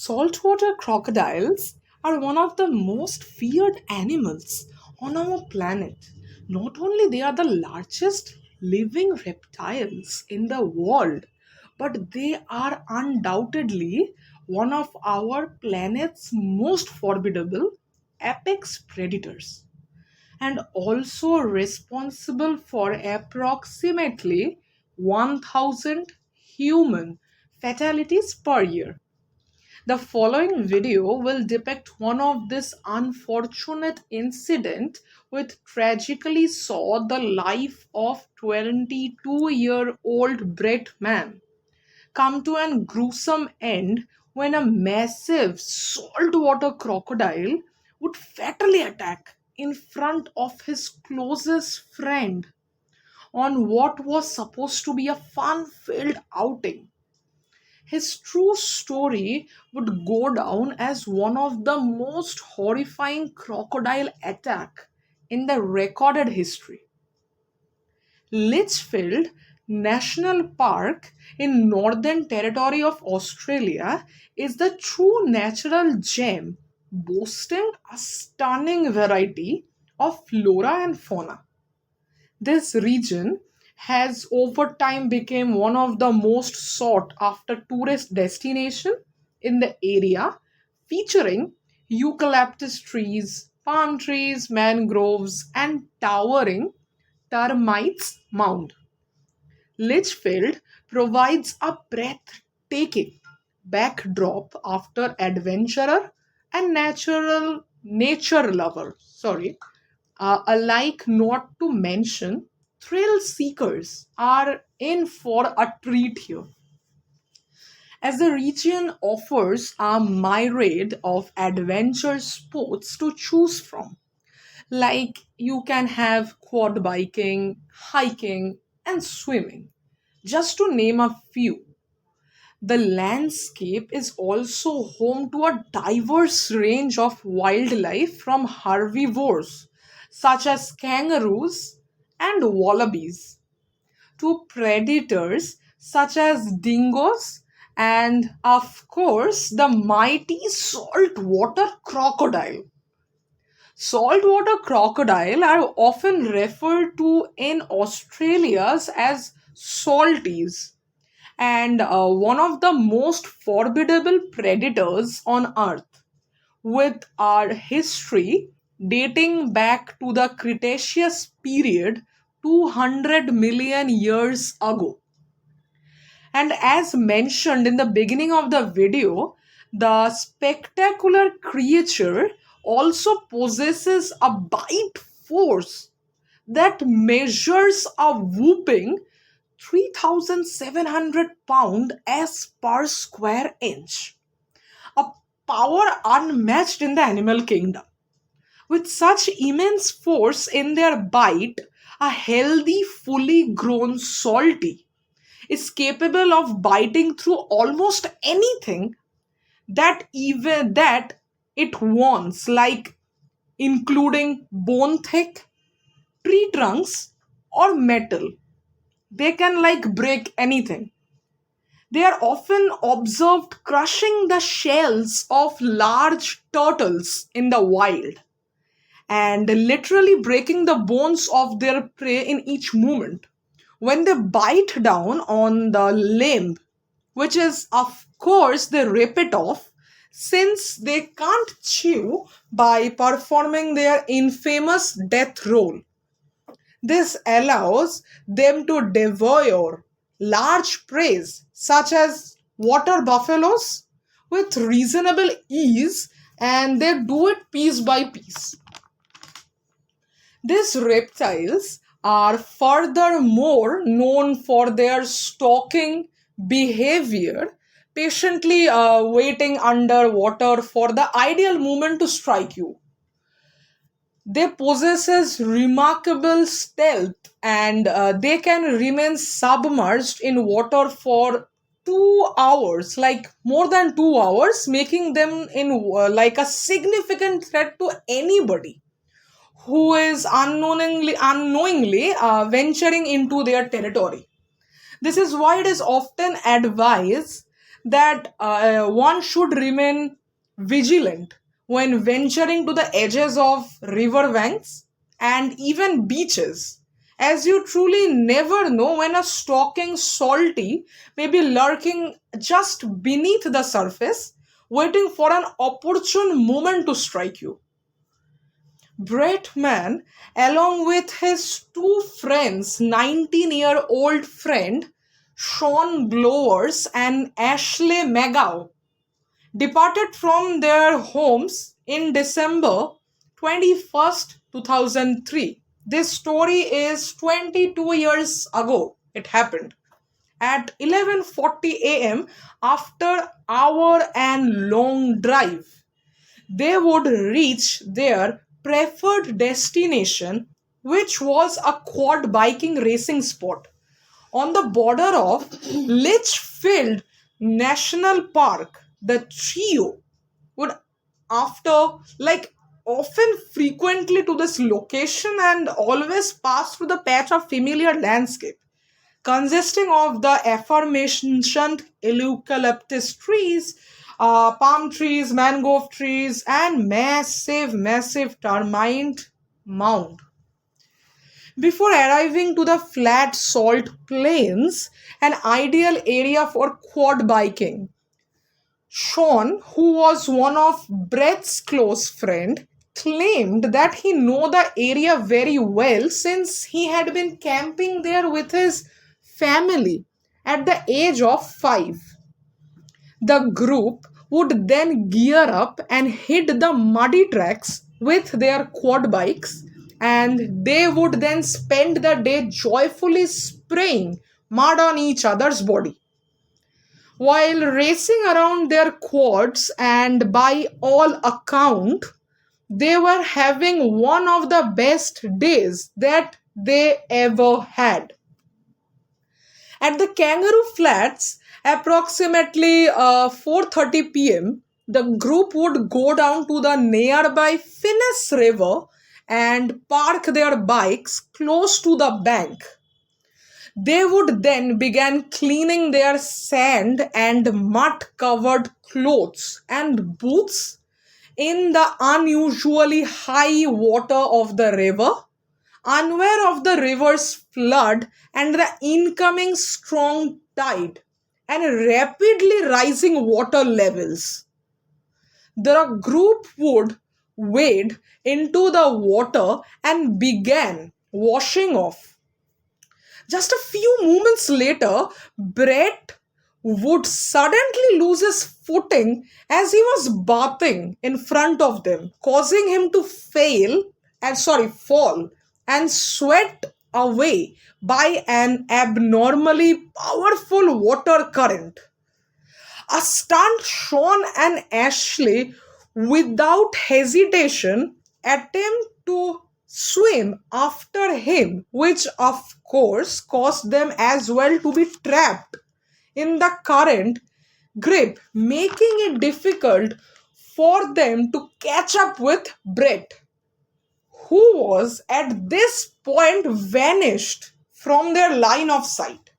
Saltwater crocodiles are one of the most feared animals on our planet. Not only they are the largest living reptiles in the world, but they are undoubtedly one of our planet's most formidable apex predators and also responsible for approximately 1,000 human fatalities per year. The following video will depict one of this unfortunate incident which tragically saw the life of 22-year-old Brett man come to an gruesome end when a massive saltwater crocodile would fatally attack in front of his closest friend on what was supposed to be a fun-filled outing. His true story would go down as one of the most horrifying crocodile attack in the recorded history. Litchfield National Park in Northern Territory of Australia is the true natural gem, boasting a stunning variety of flora and fauna. This region has over time become one of the most sought after tourist destination in the area, featuring eucalyptus trees, palm trees, mangroves, and towering termites mound. Litchfield provides a breathtaking backdrop after adventurer and natural nature lover, alike, not to mention thrill seekers are in for a treat here, as the region offers a myriad of adventure sports to choose from. Like you can have quad biking, hiking, and swimming, just to name a few. The landscape is also home to a diverse range of wildlife from herbivores such as kangaroos and wallabies to predators such as dingoes and, of course, the mighty saltwater crocodile. Saltwater crocodile are often referred to in Australia as salties and one of the most formidable predators on earth, with our history dating back to the Cretaceous period 200 million years ago. And as mentioned in the beginning of the video, the spectacular creature also possesses a bite force that measures a whooping 3,700 pound as per square inch, a power unmatched in the animal kingdom. With such immense force in their bite, a healthy, fully grown salty is capable of biting through almost anything that it wants, like including bone thick, tree trunks, or metal. They can like break anything. They are often observed crushing the shells of large turtles in the wild and literally breaking the bones of their prey in each movement. When they bite down on the limb, which is, of course, they rip it off since they can't chew by performing their infamous death roll. This allows them to devour large prey such as water buffaloes with reasonable ease, and they do it piece by piece. These reptiles are furthermore known for their stalking behavior, patiently waiting underwater for the ideal moment to strike you. They possesses remarkable stealth and they can remain submerged in water for 2 hours, like more than 2 hours, making them in like a significant threat to anybody who is unknowingly venturing into their territory. This is why it is often advised that one should remain vigilant when venturing to the edges of river banks and even beaches, as you truly never know when a stalking salty may be lurking just beneath the surface, waiting for an opportune moment to strike you. Bretman, along with his two friends, 19-year-old friend Sean Glowers and Ashley McGow, departed from their homes in December 21st, 2003. This story is 22 years ago. It happened at 11:40 a.m. after hour and long drive. They would reach their preferred destination, which was a quad biking racing spot on the border of Litchfield National Park. The trio would, after often frequently to this location and always pass through the patch of familiar landscape consisting of the aforementioned eucalyptus trees, palm trees, mangrove trees, and massive termite mound. Before arriving to the flat salt plains, an ideal area for quad biking, Sean, who was one of Brett's close friend, claimed that he knew the area very well since he had been camping there with his family at the age of 5. The group would then gear up and hit the muddy tracks with their quad bikes, and they would then spend the day joyfully spraying mud on each other's body while racing around their quads. And by all account, they were having one of the best days that they ever had. At the Kangaroo Flats, approximately 4:30 p.m., the group would go down to the nearby Finnis River and park their bikes close to the bank. They would then begin cleaning their sand and mud covered clothes and boots in the unusually high water of the river, unaware of the river's flood and the incoming strong tide and rapidly rising water levels. The group would wade into the water and began washing off. Just a few moments later, Brett would suddenly lose his footing as he was bathing in front of them, causing him to fall and sweat away by an abnormally powerful water current. A stunned Sean and Ashley, without hesitation, attempt to swim after him, which of course caused them as well to be trapped in the current grip, making it difficult for them to catch up with Brett, who was at this point vanished from their line of sight.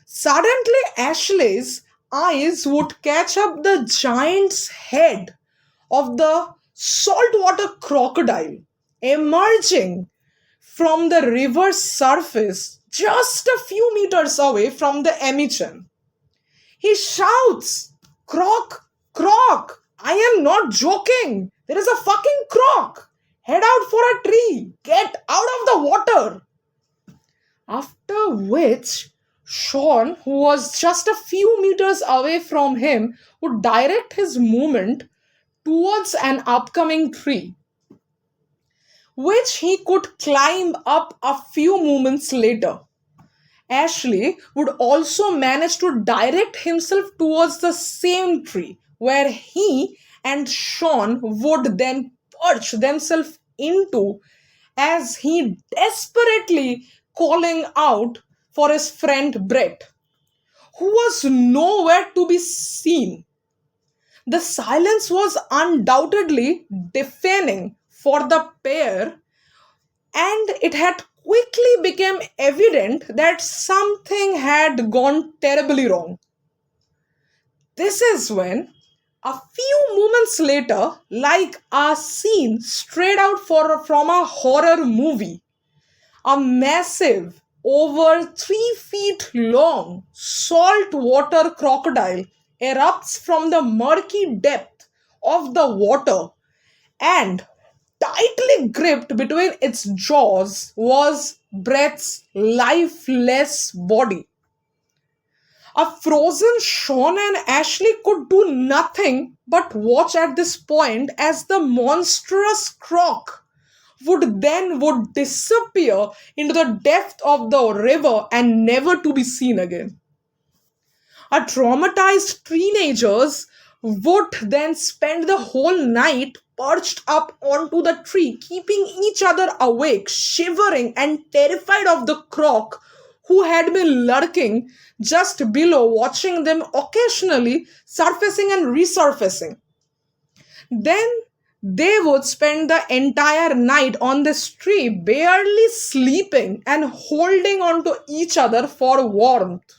Suddenly, Ashley's eyes would catch up the giant's head of the saltwater crocodile emerging from the river's surface just a few meters away from the Emmychen. He shouts, "Croc, croc, I am not joking. There is a fucking croc. Head out for a tree. Get out of the water." After which, Sean, who was just a few meters away from him, would direct his movement towards an upcoming tree, which he could climb up a few moments later. Ashley would also manage to direct himself towards the same tree, where he and Sean would then perch themselves into, as he desperately calling out for his friend Brett, who was nowhere to be seen. The silence was undoubtedly deafening for the pair, and it had quickly become evident that something had gone terribly wrong. This is when, a few moments later, like a scene straight out from a horror movie, a massive, over 3 feet long, saltwater crocodile erupts from the murky depth of the water, and tightly gripped between its jaws was Brett's lifeless body. A frozen Sean and Ashley could do nothing but watch at this point as the monstrous croc would disappear into the depth of the river and never to be seen again. Our traumatized teenagers would then spend the whole night perched up onto the tree, keeping each other awake, shivering and terrified of the croc who had been lurking just below, watching them occasionally surfacing and resurfacing. Then they would spend the entire night on this tree, barely sleeping and holding on to each other for warmth.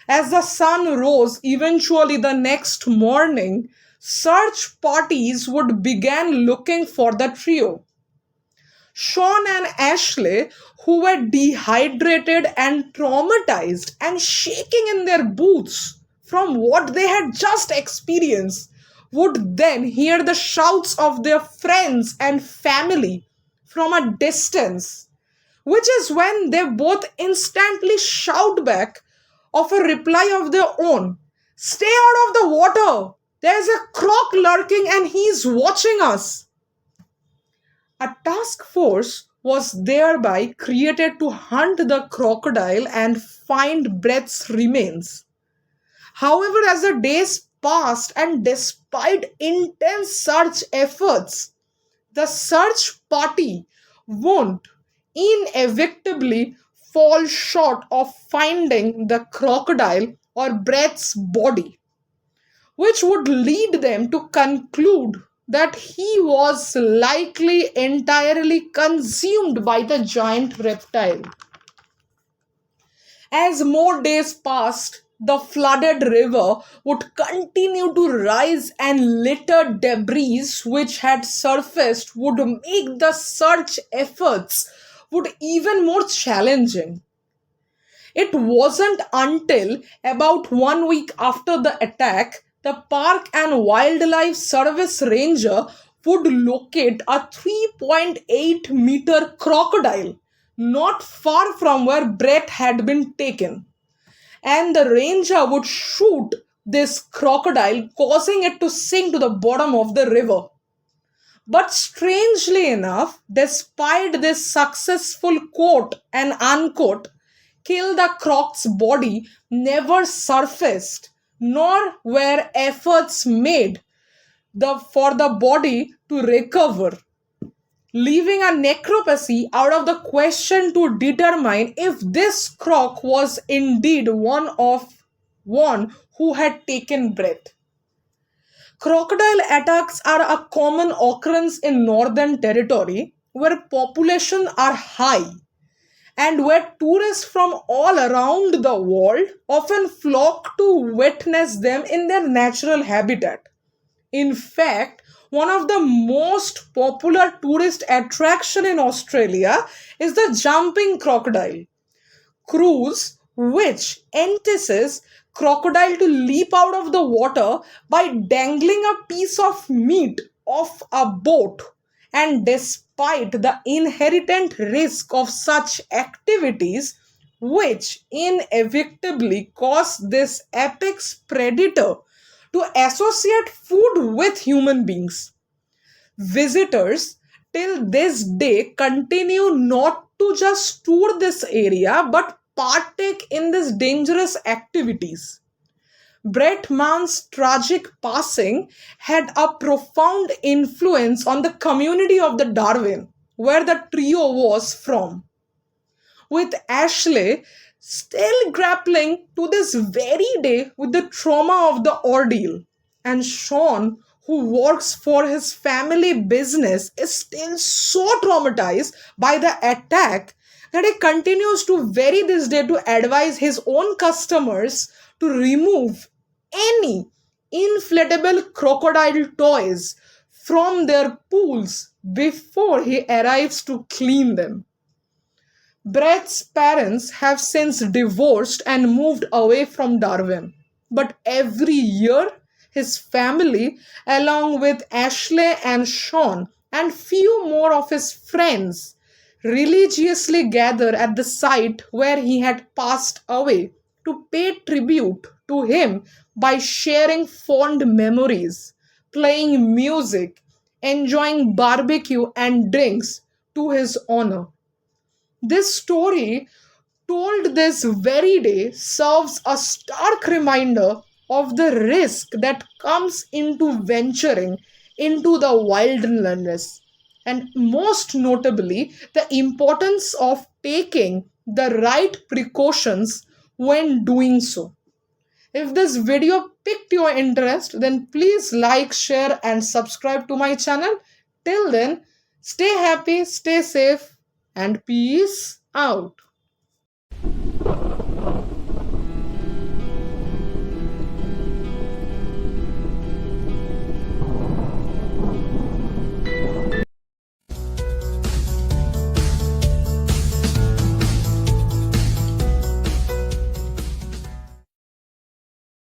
As the sun rose eventually the next morning, search parties would begin looking for the trio. Sean and Ashley, who were dehydrated and traumatized and shaking in their boots from what they had just experienced, would then hear the shouts of their friends and family from a distance, which is when they both instantly shout back of a reply of their own. Stay out of the water! There's a croc lurking and he's watching us. A task force was thereby created to hunt the crocodile and find Brett's remains. However, as the days passed and despite intense search efforts, the search party would inevitably fall short of finding the crocodile or Brett's body, which would lead them to conclude that he was likely entirely consumed by the giant reptile. As more days passed, the flooded river would continue to rise and litter debris which had surfaced would make the search efforts even more challenging. It wasn't until about 1 week after the attack the Park and Wildlife Service ranger would locate a 3.8-meter crocodile not far from where Brett had been taken. And the ranger would shoot this crocodile, causing it to sink to the bottom of the river. But strangely enough, despite this successful quote and unquote, kill the croc's body never surfaced, nor were efforts made for the body to recover, leaving a necropsy out of the question to determine if this croc was indeed one who had taken Brett. Crocodile attacks are a common occurrence in Northern Territory where populations are high and where tourists from all around the world often flock to witness them in their natural habitat. In fact, one of the most popular tourist attractions in Australia is the jumping crocodile cruise, which entices crocodile to leap out of the water by dangling a piece of meat off a boat. And despite the inherent risk of such activities, which inevitably cause this apex predator to associate food with human beings, visitors till this day continue not to just tour this area but partake in these dangerous activities. Brett Mann's tragic passing had a profound influence on the community of the Darwin, where the trio was from, with Ashley still grappling to this very day with the trauma of the ordeal, and Sean, who works for his family business, is still so traumatized by the attack that he continues to very this day to advise his own customers to remove any inflatable crocodile toys from their pools before he arrives to clean them. Brett's parents have since divorced and moved away from Darwin, but every year his family, along with Ashley and Sean and few more of his friends, religiously gather at the site where he had passed away to pay tribute to him by sharing fond memories, playing music, enjoying barbecue and drinks to his honor. This story, told this very day, serves a stark reminder of the risk that comes into venturing into the wilderness, and most notably, the importance of taking the right precautions when doing so. If this video piqued your interest, then please like, share, and subscribe to my channel. Till then, stay happy, stay safe, and peace out.